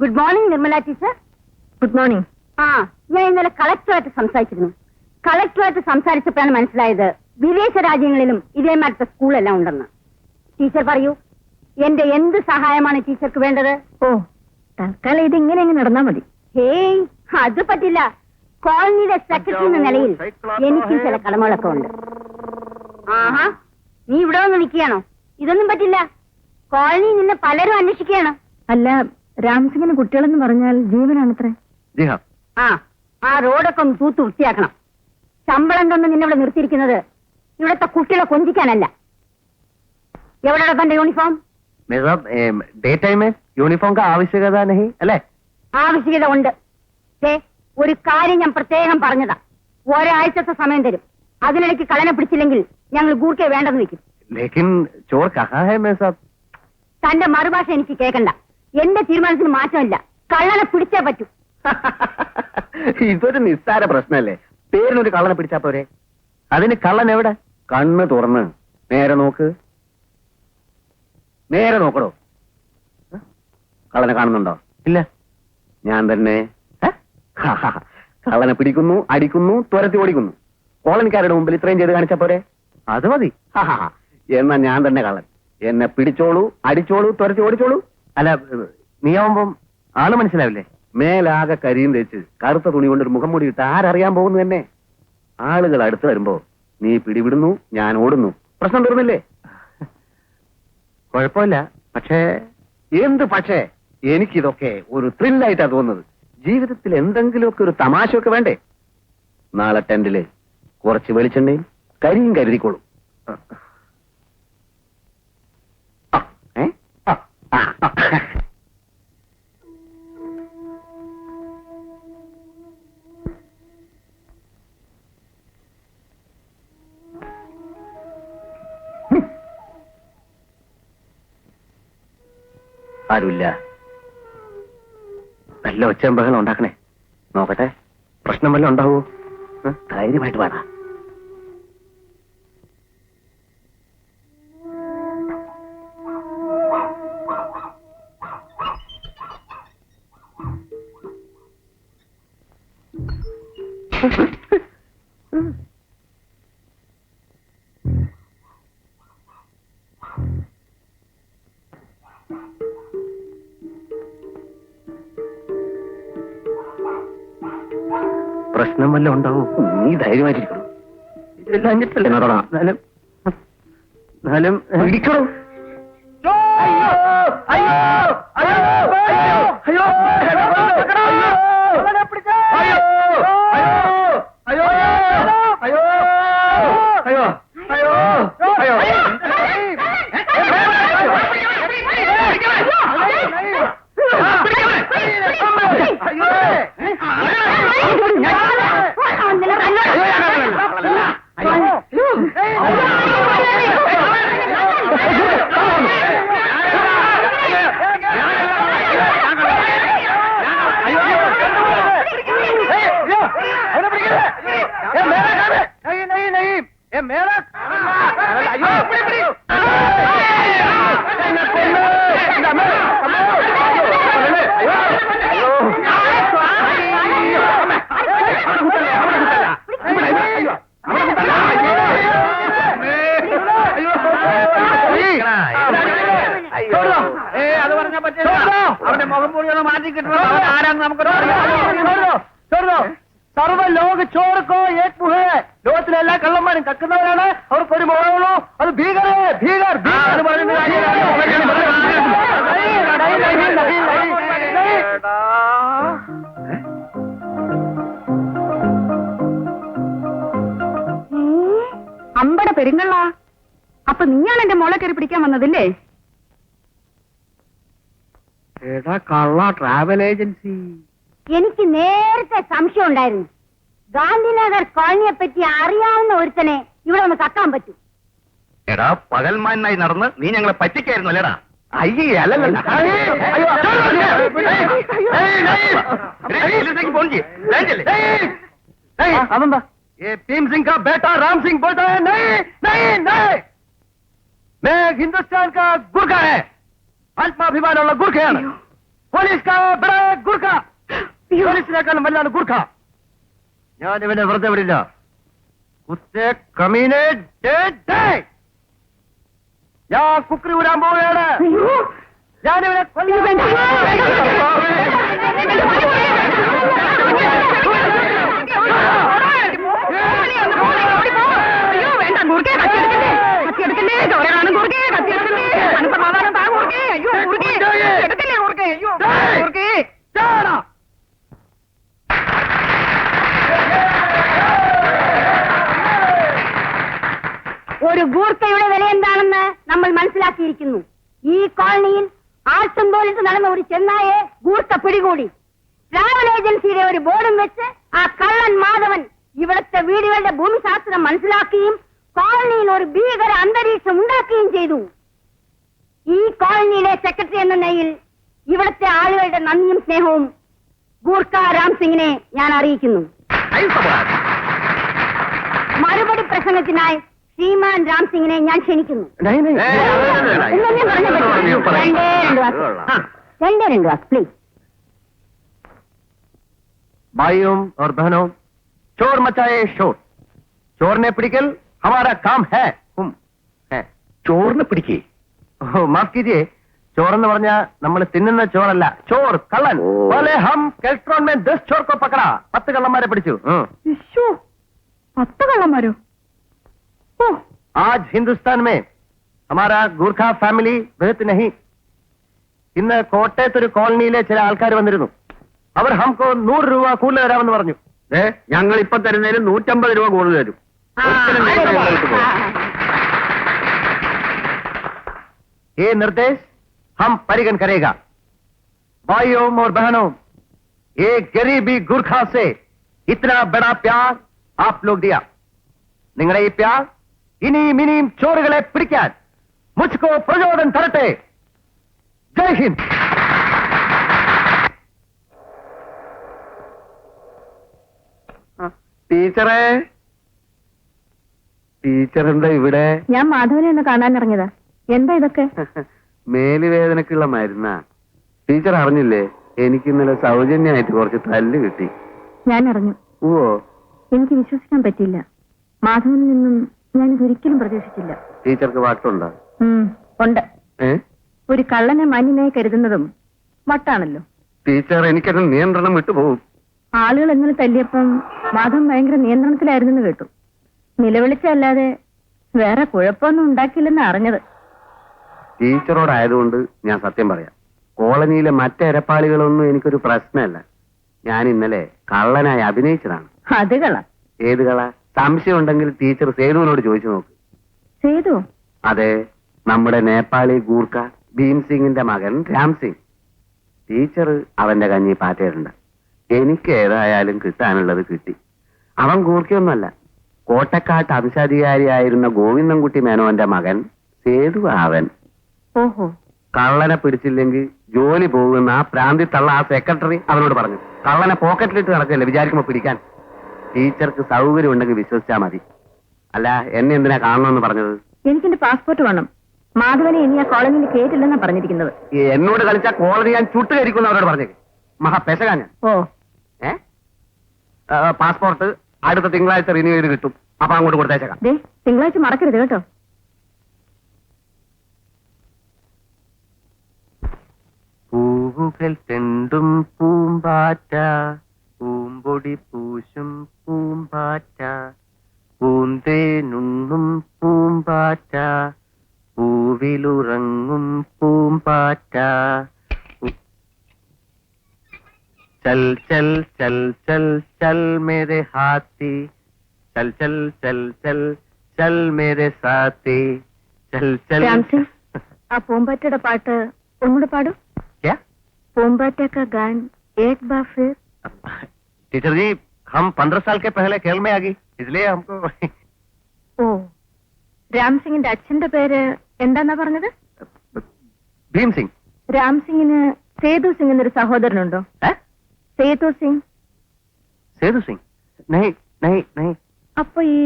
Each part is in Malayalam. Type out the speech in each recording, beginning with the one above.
Good morning Nirmala teacher. Good morning. ഞാൻ ഇന്നലെ കളക്ടറുമായിട്ട് സംസാരിച്ചിരുന്നു. കളക്ടറുമായിട്ട് സംസാരിച്ചപ്പോഴാണ് മനസ്സിലായത് വിദേശ രാജ്യങ്ങളിലും ഇതേമാരത്തെ സ്കൂളെല്ലാം ഉണ്ടെന്ന്. ടീച്ചർ പറയൂ, എന്റെ എന്ത് സഹായമാണ് ടീച്ചർക്ക് വേണ്ടത്? ഓ, തൽക്കാലം ഇത് ഇങ്ങനെ അങ്ങ് നടന്നാ മതി. ഹേയ്, അത് പറ്റില്ല. കോളനിയിലെ സെക്രട്ടറി എന്ന നിലയിൽ എനിക്ക് ചില കടമകളൊക്കെ ഉണ്ട്. ആഹാ, നീ ഇവിടെ വന്ന് നിൽക്കുകയാണോ? ഇതൊന്നും പറ്റില്ല. കോളനിയിൽ നിന്ന് പലരും അന്വേഷിക്കുകയാണ്. അല്ല, രാംസിംഗിന് കുട്ടികളെന്ന് പറഞ്ഞാൽ ജീവനാണത്രേ. ആ റോഡൊക്കെ ഒന്ന് തൂത്ത് വൃത്തിയാക്കണം. ശമ്പളം തൊന്ന് നിന്നെ ഇവിടെ നിർത്തിയിരിക്കുന്നത് ഇവിടത്തെ കുട്ടികളെ കൊഞ്ചിക്കാനല്ല. എവിടെയാണ് തന്റെ യൂണിഫോം? ഡേ ടൈം യൂണിഫോം ആവശ്യകത അല്ലേ? ആവശ്യകത ഉണ്ട്. ഒരു കാര്യം ഞാൻ പ്രത്യേകം പറഞ്ഞതാ. ഒരാഴ്ചത്തെ സമയം തരും. അതിനിടയ്ക്ക് കളനെ പിടിച്ചില്ലെങ്കിൽ ഞങ്ങൾ ഗൂർക്കെ വേണ്ടെന്ന് വെക്കും. തന്റെ മറുഭാഷ എനിക്ക് കേൾക്കണ്ട. എന്റെ തീരുമാനത്തിന് മാറ്റമില്ല. കള്ളനെ പിടിച്ചേ പറ്റൂ. ഇതൊരു നിസ്സാര പ്രശ്നമല്ലേ? പേരിനൊരു കള്ളനെ പിടിച്ചാ പോരെ? അതിന് കള്ളൻ എവിടെ? കണ്ണ് തുറന്ന് നേരെ നോക്ക്. നേരെ നോക്കടോ. കള്ളനെ കാണുന്നുണ്ടോ? ഇല്ല. ഞാൻ തന്നെ കള്ളനെ പിടിക്കുന്നു, അടിക്കുന്നു, തുരത്തി ഓടിക്കുന്നു. കോളനിക്കാരുടെ മുമ്പിൽ ഇത്രയും ചെയ്ത് കാണിച്ചാ പോരെ? അത് മതി. എന്നാ ഞാൻ തന്നെ കള്ളൻ. എന്നെ പിടിച്ചോളൂ, അടിച്ചോളൂ, തുരത്തി ഓടിച്ചോളൂ. അല്ല, നീയാവുമ്പം ആള് മനസ്സിലാവില്ലേ? മേലാകെ കരിയും തേച്ച് കറുത്ത തുണി കൊണ്ടൊരു മുഖം മൂടി ഇട്ട് ആരറിയാൻ പോകുന്നു തന്നെ? ആളുകൾ അടുത്ത് വരുമ്പോ നീ പിടിവിടുന്നു, ഞാൻ ഓടുന്നു. പ്രശ്നം തീർന്നില്ലേ? കുഴപ്പമില്ല. പക്ഷേ എന്ത് പക്ഷേ? എനിക്കിതൊക്കെ ഒരു ത്രില്ലായിട്ടാ തോന്നുന്നത്. ജീവിതത്തിൽ എന്തെങ്കിലുമൊക്കെ ഒരു തമാശയൊക്കെ വേണ്ടേ? നാളെ ടെന്റില് കുറച്ച് വെളിച്ചെണ്ണയും കരിയും കരുതിക്കോളൂ. ആരുമില്ല. നല്ല ഒച്ചമ്പഹളം ഉണ്ടാക്കണേ. നോക്കട്ടെ, പ്രശ്നം വല്ലതും ഉണ്ടാവോ? ധൈര്യമായിട്ട് വേണം. പ്രശ്നം വല്ലതും ഉണ്ടാവോ? നീ ധൈര്യമായിട്ടിരിക്കണം. ഇതെല്ലാം അഞ്ഞിട്ടല്ലേ നടണം. എന്നാലും പിടിക്കണോ? അവന്റെ മുഖം മൂടിയൊന്ന് മാറ്റി കിട്ടണം. ആരാന്ന് നമുക്ക് സർവ ലോക ചോർക്കോ ഏക് മുഹേ. ലോകത്തിലെ എല്ലാ കള്ളന്മാരും കക്കുന്നവരാണ്. അവർക്കൊരു മുഖമുള്ളൂ. അത് ഭീകരേ, ഭീകർ. അമ്പട പെരുങ്ങള്ള. അപ്പൊ നീയാണ് എന്റെ മോളെ കയറി പിടിക്കാൻ വന്നതില്ലേ? എടാ കള്ള ട്രാവൽ ഏജൻസി. എനിക്ക് നേരത്തെ സംശയം ഉണ്ടായിരുന്നു. ഗാന്ധിനഗർ കോളനിയെ പറ്റി അറിയാവുന്ന ഒരുത്തനെ ഇവിടെ ഒന്ന് കക്കാൻ പറ്റൂ. എടാ പകൽമാനായി നടന്ന് നീ ഞങ്ങളെ പറ്റിക്കായിരുന്നു അല്ലേടാ? അയ്യേ അല്ലല്ല. അതെന്താ? ഭീം സിംഗ് കാ ബേട്ടാ രാം സിംഗ് ബോൾതാ ഹൈ. नहीं नहीं नहीं, मैं हिंदुस्तान का गुरखा है. ആത്മാഭിമാനമുള്ള ഗുർഖയാണ്. പോലീസ് കാ ബഡാ ഗൂർഖ. പോലീസിനേക്കാളും വലുതാണ് ഗൂർഖ. ഞാൻ ഇവനെ വെറുതെ വിടില്ല. കുത്തേ കമീനെ ഞാൻ കുക്കറി വിടാൻ പോവുകയാണ്. ഞാനിവനെ ഒരു ഗൂർഖയുടെ വില എന്താണെന്ന് നമ്മൾ മനസ്സിലാക്കിയിരിക്കുന്നു. ഈ കോളനിയിൽ ആട്ടും പോലിട്ട് നടന്ന ഒരു ചെന്നായെ ഗൂർഖ പിടികൂടി. ട്രാവൽ ഏജൻസിയുടെ ഒരു ബോർഡും വെച്ച് ആ കള്ളൻ മാധവൻ ഇവിടുത്തെ വീടുകളുടെ ഭൂമിശാസ്ത്രം മനസ്സിലാക്കുകയും കോളനിയിൽ ഒരു ഭീകര അന്തരീക്ഷം ഉണ്ടാക്കുകയും ചെയ്തു. ഈ കോളനിയിലെ സെക്രട്ടറി എന്ന നിലയിൽ ഇവിടുത്തെ ആളുകളുടെ നന്ദിയും സ്നേഹവും ഗൂർഖ രാം സിംഗിനെ ഞാൻ അറിയിക്കുന്നു. മറുപടി പ്രസംഗത്തിനായി ശ്രീമാൻ രാം സിംഗിനെ ഞാൻ ക്ഷണിക്കുന്നു. രണ്ട് വാക്ക് പ്ലീസ്. भाइयों और बहनों, चोर मचाए शोर. चोर ने पिടിക്കൽ हमारा काम है. ചോറിനെ പിടിക്കേ? ഓ മാഫ് കീജിए. ചോർ എന്ന് പറഞ്ഞാ നമ്മൾ തിന്നുന്ന ചോറല്ല, ചോർ കള്ളൻ. പോലെ ഹം കെൽട്രോൺ में 10 चोर को पकड़ा. 10 കള്ളന്മാരെ പിടിച്ചു. 10 കള്ളന്മാരോ? ഓ, आज हिंदुस्तान में हमारा ഗൂർഖ ഫാമിലി ബഹുത് नहीं. ഇന്ന് കോട്ടയത്തൊരു കോളനിയിലെ ചില ആൾക്കാർ വന്നിരുന്നു. അവർ ഹംകോ 100 രൂപ കൂടുതൽ തരാമെന്ന് പറഞ്ഞു. ഞങ്ങൾ ഇപ്പൊ തരുന്നതിന് 150 രൂപ കൂടുതൽ തരും. ये निर्देश हम परिगण करेगा. भाइयों और बहनों, ये गरीबी गुरखा से इतना बड़ा प्यार आप लोग दिया. നിങ്ങളുടെ ഈ പ്യാർ ഇനിയും ഇനിയും ചോറുകളെ പിടിക്കാൻ മുझको പ്രചോദനം തരട്ടെ. ജയ് ഹിന്ദ്. ടീച്ചറേ, ടീച്ചർ എന്താ ഇവിടെ? ഞാൻ മാധവനെ ഒന്ന് കാണാൻ ഇറങ്ങിയതാ. എന്താ ഇതൊക്കെ? മേലുവേദനക്കുള്ള മരുന്നാ. ടീച്ചർ അറിഞ്ഞില്ലേ, എനിക്ക് ഇന്നലെ സൗജന്യമായിട്ട് കുറച്ച് തല്ല് കിട്ടി. ഞാൻ അറിഞ്ഞു. ഓ, എനിക്ക് വിശ്വസിക്കാൻ പറ്റിയില്ല. മാധവനിൽ നിന്നും ഞാനിതൊരിക്കലും പ്രതീക്ഷിച്ചില്ല. ടീച്ചർക്ക് വാട്ടുണ്ടോ? ഉണ്ട്. ഒരു കള്ളനെ മാന്യനായി കരുതുന്നതും വട്ടാണല്ലോ. ടീച്ചർ, എനിക്കത് നിയന്ത്രണം വിട്ടുപോകും. ആളുകൾ ഇന്നലെ തല്ലിയപ്പം മാധവൻ ഭയങ്കര നിയന്ത്രണത്തിലായിരുന്നെന്ന് കേട്ടു. നിലവിളിച്ചല്ലാതെ വേറെ കുഴപ്പമൊന്നും ഉണ്ടാക്കില്ലെന്ന് അറിഞ്ഞത്. ടീച്ചറോടായതുകൊണ്ട് ഞാൻ സത്യം പറയാം, കോളനിയിലെ മറ്റെരപ്പാളികളൊന്നും എനിക്കൊരു പ്രശ്നമല്ല. ഞാൻ ഇന്നലെ കള്ളനായി അഭിനയിച്ചതാണ്. അത് കള. ഏത് കള? സംശയം ഉണ്ടെങ്കിൽ ടീച്ചർ സേതുവിനോട് ചോദിച്ചു നോക്ക്. സേതു? അതെ, നമ്മുടെ നേപ്പാളി ഗൂർഖ ഭീം സിംഗിന്റെ മകൻ രാം സിംഗ്. ടീച്ചർ അവന്റെ കഞ്ഞി പാറ്റേറുണ്ട്. എനിക്ക് ഏതായാലും കിട്ടാനുള്ളത് കിട്ടി. അവൻ ഗൂർഖയൊന്നുമല്ല, കോട്ടക്കാട്ട് അംശാധികാരിയായിരുന്ന ഗോവിന്ദൻകുട്ടി മേനോന്റെ മകൻ സേതു. അവൻ ഓഹോ, കള്ളനെ പിടിച്ചില്ലെങ്കിൽ ജോലി പോകുന്ന ആ പ്രാന്തി തള്ള ആ സെക്രട്ടറി അവനോട് പറഞ്ഞു. കള്ളനെ പോക്കറ്റിലിട്ട് നടക്കല്ലേ വിചാരിക്കുമ്പോ പിടിക്കാൻ. ടീച്ചർക്ക് സൗകര്യം ഉണ്ടെങ്കിൽ വിശ്വസിച്ചാ മതി. അല്ല, എന്നെ എന്തിനാ കാണണമെന്ന് പറഞ്ഞത്? എനിക്കെന്റെ പാസ്പോർട്ട് വേണം. മാധവനെ ഇനി ആ കോളനിയിൽ കേട്ടില്ലെന്നാ പറഞ്ഞിരിക്കുന്നത്. എന്നോട് കളിച്ചാ കോളനി ഞാൻ ചുട്ടുകരിക്കുന്നു അവരോട് പറഞ്ഞേക്ക്. മഹാപെശകാ ഞാൻ. ഓ, പാസ്പോർട്ട് അടുത്ത തിങ്കളാഴ്ച റിന്യൂ ചെയ്ത് കിട്ടും. അപ്പൊ അങ്ങോട്ട് കൊടുത്തേച്ചേക്കാം. ദേ, തിങ്കളാഴ്ച മറക്കരുത് കേട്ടോ. പൂവുകൾ തെണ്ടും പൂമ്പാറ്റ, പൂമ്പൊടി പൂശും പൂമ്പാറ്റ, പൂന്തേനുണ്ണും പൂമ്പാറ്റ, പൂവിലുറങ്ങും പൂമ്പാറ്റ. ചൽ ചൽ ചൽ ചൽ ചൽ മേരെ ഹാത്തി, ചൽ ചൽ ചൽ ചൽ ചൽ മേരെ സാത്തി, ചൽ ചൽ. രാം സിംഗ്, ആ പൂമ്പാറ്റയുടെ പാട്ട് ഒന്നുകൂടെ പാടൂ. क्या? പൂമ്പാറ്റ കാ ഗാൻ ഏക് ബാർ ഫിർ. टीचर जी, हम 15 साल के पहले खेल में आ गई, इसलिए हमको. ഓ, രാം സിംഗിന്റെ അച്ഛന്റെ പേര് എന്താന്നാ പറഞ്ഞത്? भीम सिंह. രാം സിംഗിന് സേതു സിംഗ് എന്നൊരു സഹോദരനുണ്ടോ? സേതു സിംഗ്. सेतु सिंह? नहीं नहीं नहीं. അപ്പൊ ഈ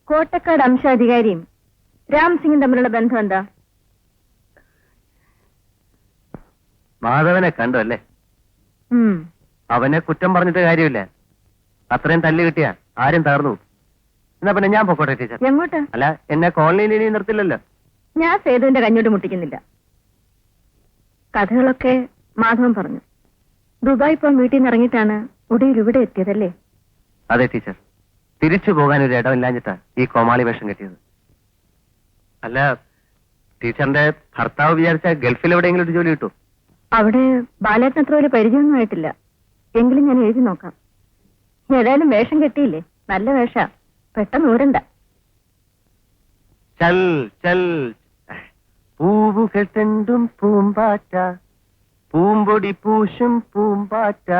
കോട്ടക്കാട് അംശാധികാരിയും രാം സിംഗും തമ്മിലുള്ള ബന്ധം എന്താ? മാധവനെ കണ്ടു അല്ലേ? ഉം. അവനെ കുറ്റം പറഞ്ഞിട്ട് കാര്യമില്ല. അത്രയും തല്ല് കിട്ടിയാ ആരും തകർന്നു പോകും. എന്നാ പിന്നെ ഞാൻ പൊക്കോട്ടെ ടീച്ചർ. എങ്ങോട്ട്? അല്ല, എന്നെ കോളനിയിൽ ഇനി നിർത്തില്ലല്ലോ. ഞാൻ സേതുവിന്റെ കഞ്ഞോട്ട് മുട്ടിക്കുന്നില്ല. കഥകളൊക്കെ മാധവൻ പറഞ്ഞു. ദുബായ് ഇപ്പം വീട്ടിൽ നിന്ന് ഇറങ്ങിയിട്ടാണ് ഒടുവിൽ ഇവിടെ എത്തിയതല്ലേ? അതെ ടീച്ചർ, തിരിച്ചു പോകാൻ ഒരു ഇടമില്ലാഞ്ഞിട്ടാ ഈ കോമാളി വേഷം കെട്ടിയത്. അല്ല, ടീച്ചറിന്റെ ഭർത്താവ് വിചാരിച്ച ഗൾഫിൽ എവിടെയെങ്കിലും ഒരു ജോലി കിട്ടും. അവിടെ ബാലേട്ടൻ അത്ര വലിയ പരിചയമൊന്നും ആയിട്ടില്ല. എങ്കിലും ഞാൻ എഴുതി നോക്കാം. ഏതായാലും വേഷം കെട്ടിയില്ലേ, നല്ല വേഷ, പെട്ടെന്ന് ഊരണ്ട. ചൽ ചൽ പൂവുകൾ തെണ്ടും പൂമ്പാറ്റ, പൂമ്പൊടി പൂശും പൂമ്പാറ്റ.